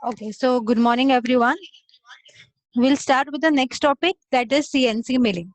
Okay, so good morning, everyone. We'll start with the next topic, that is CNC milling.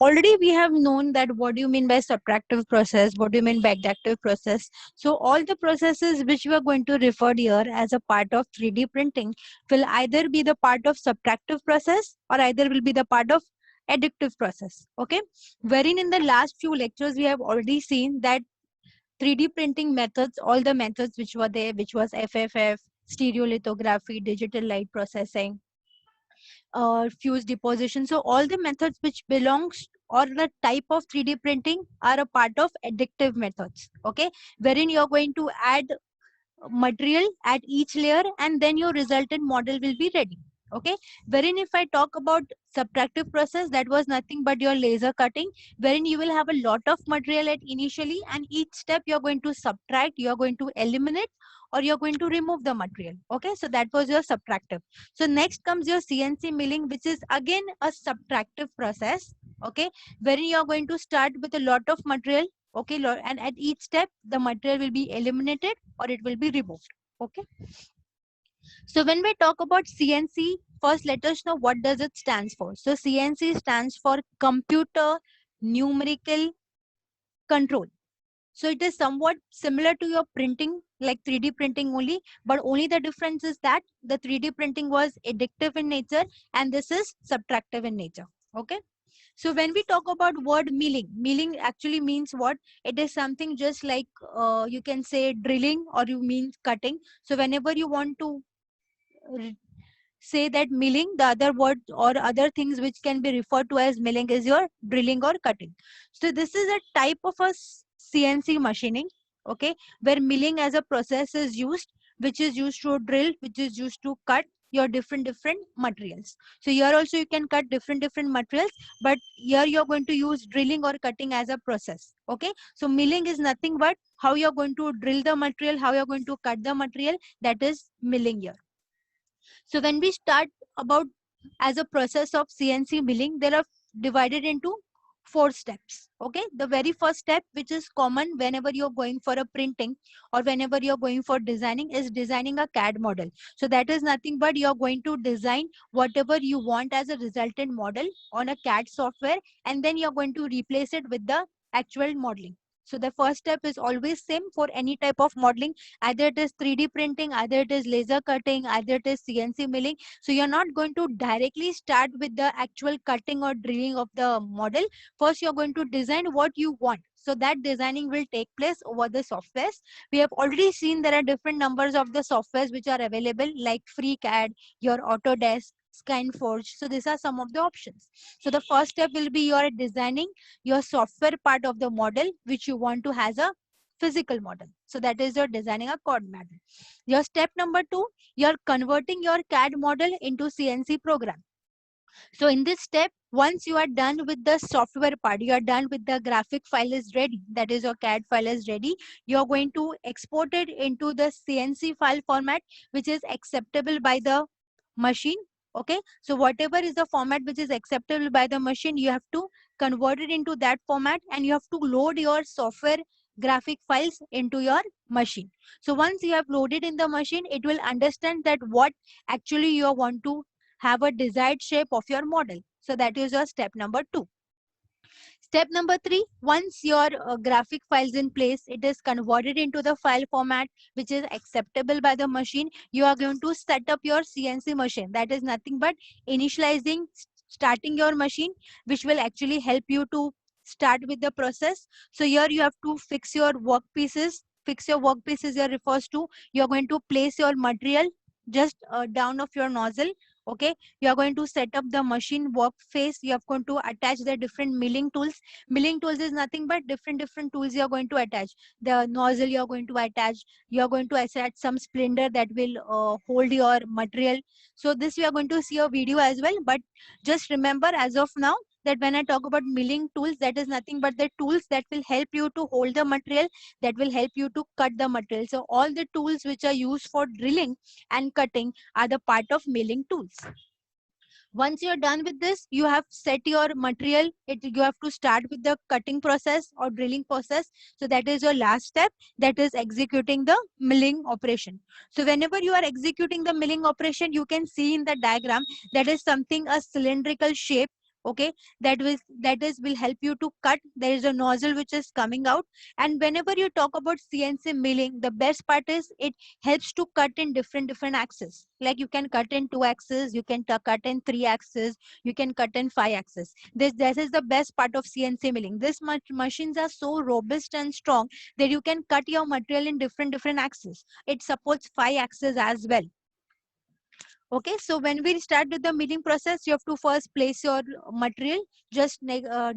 Already we have known that what do you mean by subtractive process, what do you mean by additive process. So all the processes which we are going to refer here as a part of 3D printing will either be the part of subtractive process or either will be the part of additive process. Okay, wherein in the last few lectures we have already seen that 3D printing methods, all the methods which were there, which was FFF, stereolithography, digital light processing, fuse deposition. So all the methods which belongs or the type of 3D printing are a part of additive methods. Okay, wherein you're going to add material at each layer and then your resultant model will be ready. Okay, wherein if I talk about subtractive process, that was nothing but your laser cutting, wherein you will have a lot of material at initially and each step you're going to subtract, you're going to eliminate, or you're going to remove the material. Okay, so that was your subtractive. So next comes your CNC milling, which is again a subtractive process. Okay, wherein you're going to start with a lot of material. Okay, and at each step the material will be eliminated or it will be removed. Okay, so when we talk about CNC, first let us know what does it stands for. So CNC stands for computer numerical control. So it is somewhat similar to your printing, like 3D printing only, but only the difference is that the 3D printing was additive in nature and this is subtractive in nature. Okay, so when we talk about word milling, milling actually means what? It is something just like you can say drilling or you mean cutting. So whenever you want to r- say that milling, the other word or other things which can be referred to as milling is your drilling or cutting. So this is a type of a CNC machining, okay, where milling as a process is used, which is used to drill, which is used to cut your different materials. So here also you can cut different materials, but here you're going to use drilling or cutting as a process. Okay, so milling is nothing but how you're going to drill the material, how you're going to cut the material, that is milling here. So when we start about as a process of CNC milling, there are divided into 4 steps. Okay, the very first step, which is common whenever you're going for a printing or whenever you're going for designing, is designing a CAD model. So that is nothing but you're going to design whatever you want as a resultant model on a CAD software, and then you're going to replace it with the actual modeling. So the first step is always same for any type of modeling. Either it is 3D printing, either it is laser cutting, either it is CNC milling. So you're not going to directly start with the actual cutting or drilling of the model. First, you're going to design what you want. So that designing will take place over the softwares. We have already seen there are different numbers of the softwares which are available, like FreeCAD, your Autodesk, ScanForge. So these are some of the options. So the first step will be your designing your software part of the model which you want to has a physical model. So that is your designing a CAD model. Your step number 2, you're converting your CAD model into CNC program. So in this step, once you are done with the software part, you are done with the graphic file is ready, that is your CAD file is ready, you're going to export it into the CNC file format, which is acceptable by the machine. Okay, so whatever is the format which is acceptable by the machine, you have to convert it into that format and you have to load your software graphic files into your machine. So once you have loaded in the machine, it will understand that what actually you want to have a desired shape of your model. So that is your step number 2. Step number 3, once your graphic files in place, it is converted into the file format which is acceptable by the machine. You are going to set up your CNC machine. That is nothing but initializing, starting your machine, which will actually help you to start with the process. So here you have to fix your workpieces. Fix your workpieces here refers to you're going to place your material just down of your nozzle. Okay, you are going to set up the machine workface. You are going to attach the different milling tools. Milling tools is nothing but different tools you are going to attach. The nozzle you are going to attach, you are going to attach some splendor that will hold your material. So this we are going to see a video as well, but just remember as of now that when I talk about milling tools, that is nothing but the tools that will help you to hold the material, that will help you to cut the material. So all the tools which are used for drilling and cutting are the part of milling tools. Once you're done with this, you have set your material. You have to start with the cutting process or drilling process. So that is your last step, that is executing the milling operation. So whenever you are executing the milling operation, you can see in the diagram that is something a cylindrical shape. Okay, that will help you to cut. There is a nozzle which is coming out, and whenever you talk about CNC milling, the best part is it helps to cut in different axes. Like you can cut in 2 axes, you can cut in 3 axes, you can cut in 5 axes. This is the best part of CNC milling. This much machines are so robust and strong that you can cut your material in different axes. It supports 5 axes as well. Okay, so when we start with the milling process, you have to first place your material just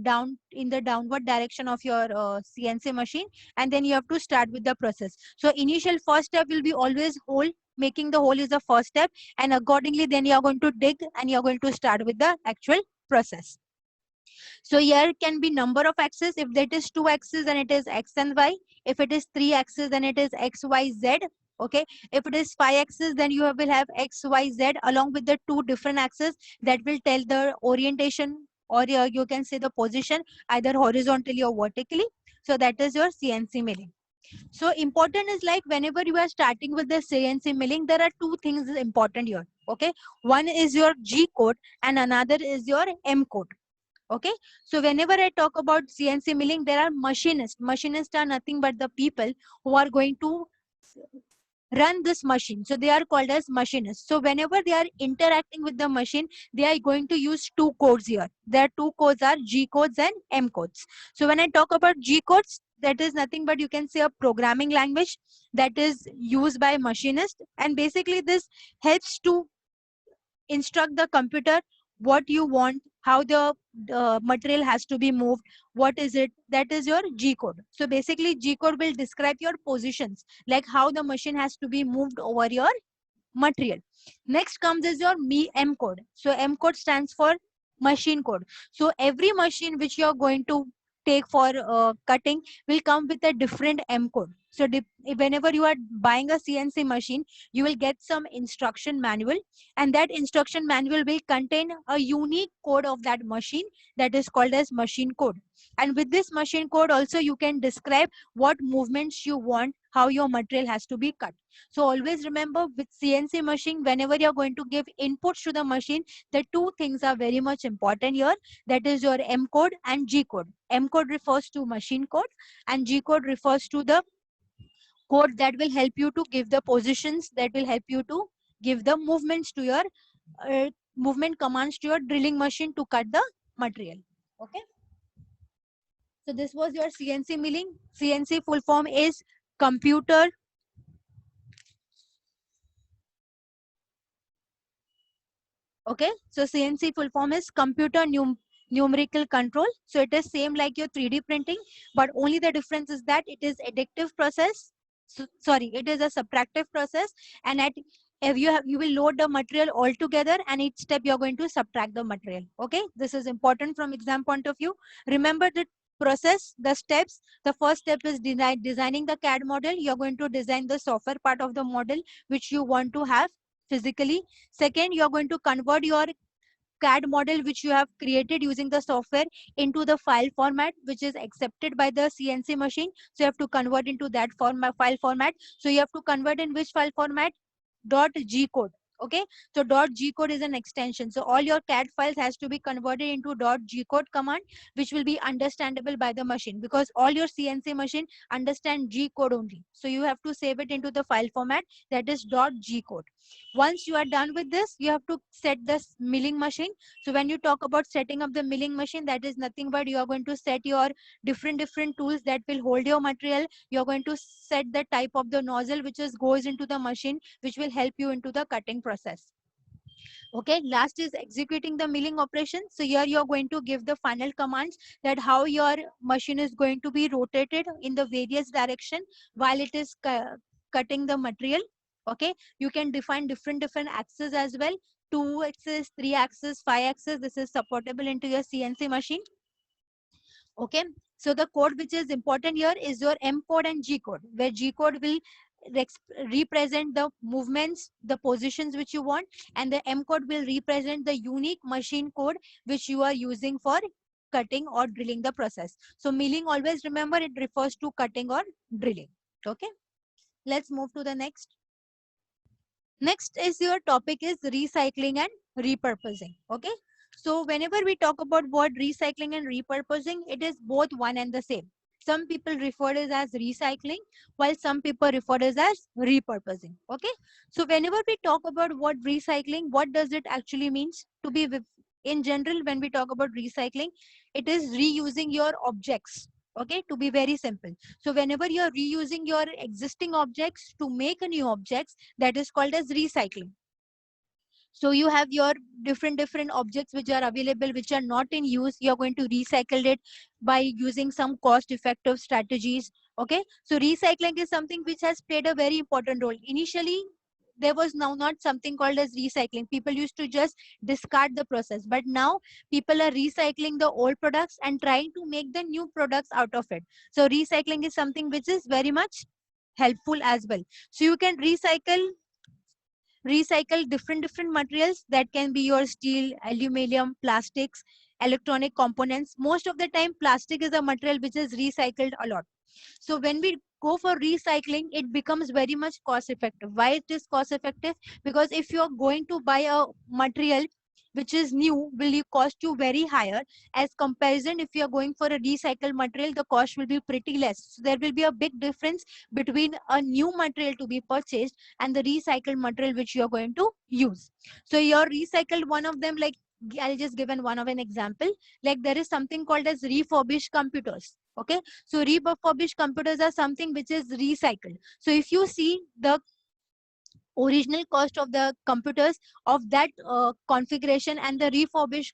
down in the downward direction of your CNC machine, and then you have to start with the process. So initial first step will be always hole. Making the hole is the first step, and accordingly then you are going to dig and you are going to start with the actual process. So here can be number of axes. If that is 2 axes, then it is x and y. If it is 3 axes, then it is x, y, z. Okay. If it is 5 axes, then you will have x, y, z along with the 2 different axes that will tell the orientation, or you can say the position either horizontally or vertically. So that is your CNC milling. So important is like whenever you are starting with the CNC milling, there are 2 things important here. Okay. One is your G code and another is your M code. Okay, so whenever I talk about CNC milling, there are machinists. Machinists are nothing but the people who are going to run this machine. So they are called as machinists. So whenever they are interacting with the machine, they are going to use 2 codes here. Their 2 codes are G codes and M codes. So when I talk about G codes, that is nothing but you can say a programming language that is used by machinists, and basically this helps to instruct the computer what you want, how the material has to be moved, what is it, that is your G code. So basically G code will describe your positions, like how the machine has to be moved over your material. Next comes is your M code. So M code stands for machine code. So every machine which you are going to take for cutting will come with a different M code. So whenever you are buying a CNC machine, you will get some instruction manual, and that instruction manual will contain a unique code of that machine that is called as machine code. And with this machine code also you can describe what movements you want, how your material has to be cut. So always remember with CNC machine, whenever you're going to give inputs to the machine, the 2 things are very much important here. That is your M code and G code. M code refers to machine code and G code refers to the code that will help you to give the positions, that will help you to give the movements to your movement commands to your drilling machine to cut the material. Okay. So this was your CNC milling. CNC full form is computer Okay, so CNC full form is computer numerical control. So it is same like your 3D printing, but only the difference is that it is additive process. So, sorry, it is a subtractive process, and at if you will load the material all together, and each step you are going to subtract the material. Okay, this is important from exam point of view. Remember the process, the steps. The first step is designing the CAD model. You are going to design the software part of the model which you want to have physically. Second, you are going to convert your CAD model which you have created using the software into the file format which is accepted by the CNC machine. So you have to convert into that file format. So you have to convert in which file format? .g code. Okay, so .g code is an extension. So all your CAD files has to be converted into .g code command, which will be understandable by the machine, because all your CNC machine understand G code only. So you have to save it into the file format that is .g code. Once you are done with this, you have to set the milling machine. So when you talk about setting up the milling machine, that is nothing but you are going to set your different tools that will hold your material. You are going to set the type of the nozzle which is goes into the machine, which will help you into the cutting process. Okay, last is executing the milling operation. So here you are going to give the final commands that how your machine is going to be rotated in the various direction while it is cutting the material. Okay, you can define different axes as well. 2 axes, 3 axes, 5 axes. This is supportable into your CNC machine. Okay, so the code which is important here is your M code and G code, where G code will represent the movements, the positions which you want, and the M code will represent the unique machine code which you are using for cutting or drilling the process. So milling, always remember, it refers to cutting or drilling. Okay, let's move to the next. Next is your topic is recycling and repurposing. Okay, so whenever we talk about word recycling and repurposing, it is both one and the same. Some people refer it as recycling, while some people refer it as repurposing. Okay, so whenever we talk about what recycling, what does it actually means? To be in general, when we talk about recycling, it is reusing your objects. Okay, to be very simple. So whenever you are reusing your existing objects to make a new objects, that is called as recycling. So you have your different objects which are available, which are not in use. You're going to recycle it by using some cost effective strategies. Okay, so recycling is something which has played a very important role. Initially, there was now not something called as recycling. People used to just discard the process, but now people are recycling the old products and trying to make the new products out of it. So recycling is something which is very much helpful as well. So you can recycle different materials. That can be your steel, aluminum, plastics, electronic components. Most of the time plastic is a material which is recycled a lot. So when we go for recycling, it becomes very much cost effective. Why it is cost effective? Because if you are going to buy a material which is new, will you cost you very higher, as comparison if you are going for a recycled material, the cost will be pretty less. So there will be a big difference between a new material to be purchased and the recycled material which you are going to use. So your recycled, one of them, like I'll just give one of an example. Like there is something called as refurbished computers. Okay, so refurbished computers are something which is recycled. So if you see the original cost of the computers of that configuration and the refurbished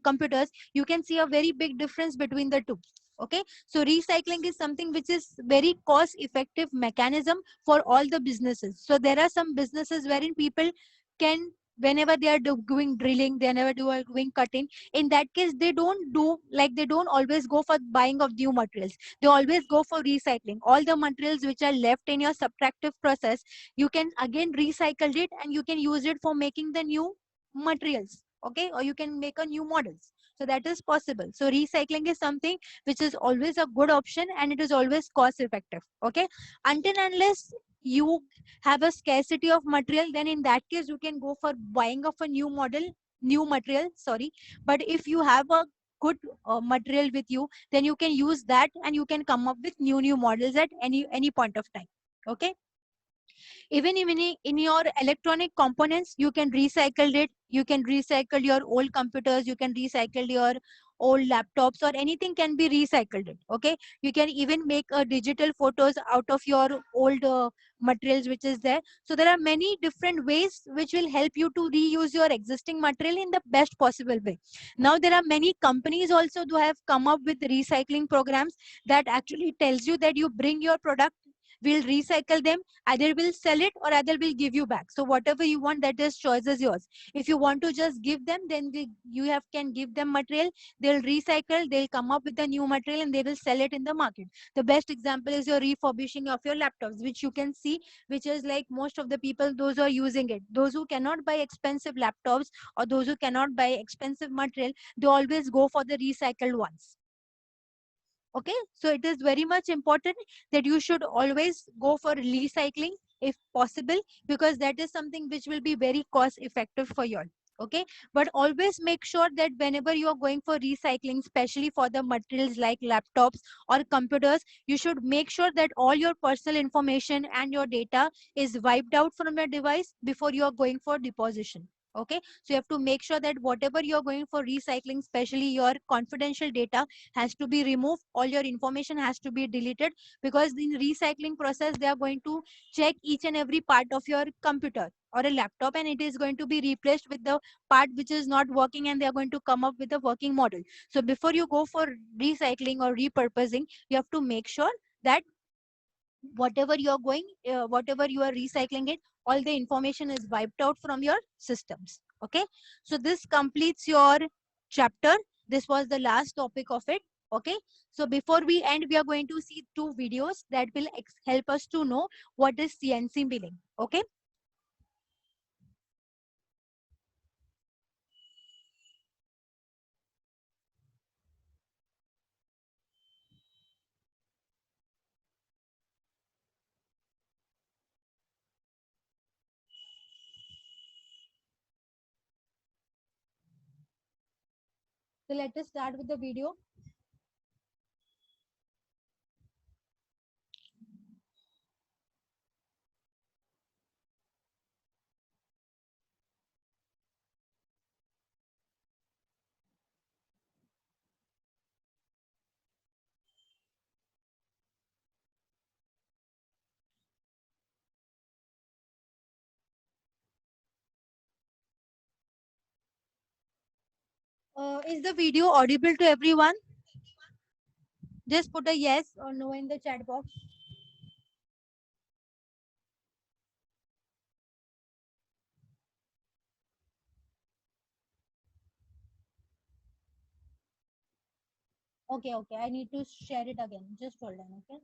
computers, you can see a very big difference between the two. Okay, so recycling is something which is very cost effective mechanism for all the businesses. So there are some businesses wherein people can, whenever they are doing drilling, they never do doing cutting, in that case they don't do, like they don't always go for buying of new materials. They always go for recycling all the materials which are left in your subtractive process. You can again recycle it and you can use it for making the new materials. Okay, or you can make a new models. So that is possible. So recycling is something which is always a good option and it is always cost effective. Okay, until unless you have a scarcity of material, then in that case you can go for buying of a new material, sorry. But if you have a good material with you, then you can use that and you can come up with new models at any point of time. Okay, even in your electronic components, you can recycle it. You can recycle your old computers, you can recycle your old laptops, or anything can be recycled it. Okay, you can even make digital photos out of your old materials which is there. So there are many different ways which will help you to reuse your existing material in the best possible way. Now there are many companies also who have come up with recycling programs that actually tells you that you bring your product, we'll recycle them, either we'll sell it or either we'll give you back. So whatever you want, that is choice is yours. If you want to just give them, then you have can give them material, they'll recycle, they'll come up with a new material and they will sell it in the market. The best example is your refurbishing of your laptops, which you can see, which is like most of the people, those who are using it, those who cannot buy expensive laptops or those who cannot buy expensive material, they always go for the recycled ones. Okay, so it is very much important that you should always go for recycling if possible, because that is something which will be very cost effective for you all. Okay, but always make sure that whenever you are going for recycling, especially for the materials like laptops or computers, you should make sure that all your personal information and your data is wiped out from your device before you are going for deposition. Okay, so you have to make sure that whatever you are going for recycling, especially your confidential data, has to be removed, all your information has to be deleted, because in recycling process they are going to check each and every part of your computer or a laptop, and it is going to be replaced with the part which is not working, and they are going to come up with a working model. So before you go for recycling or repurposing, you have to make sure that whatever you are recycling it, all the information is wiped out from your systems. Okay, so this completes your chapter. This was the last topic of it. Okay, so before we end, we are going to see two videos that will help us to know what is CNC milling. Okay. So let us start with the video. Is the video audible to everyone? Just put a yes or no in the chat box. Okay, okay. I need to share it again. Just hold on, okay?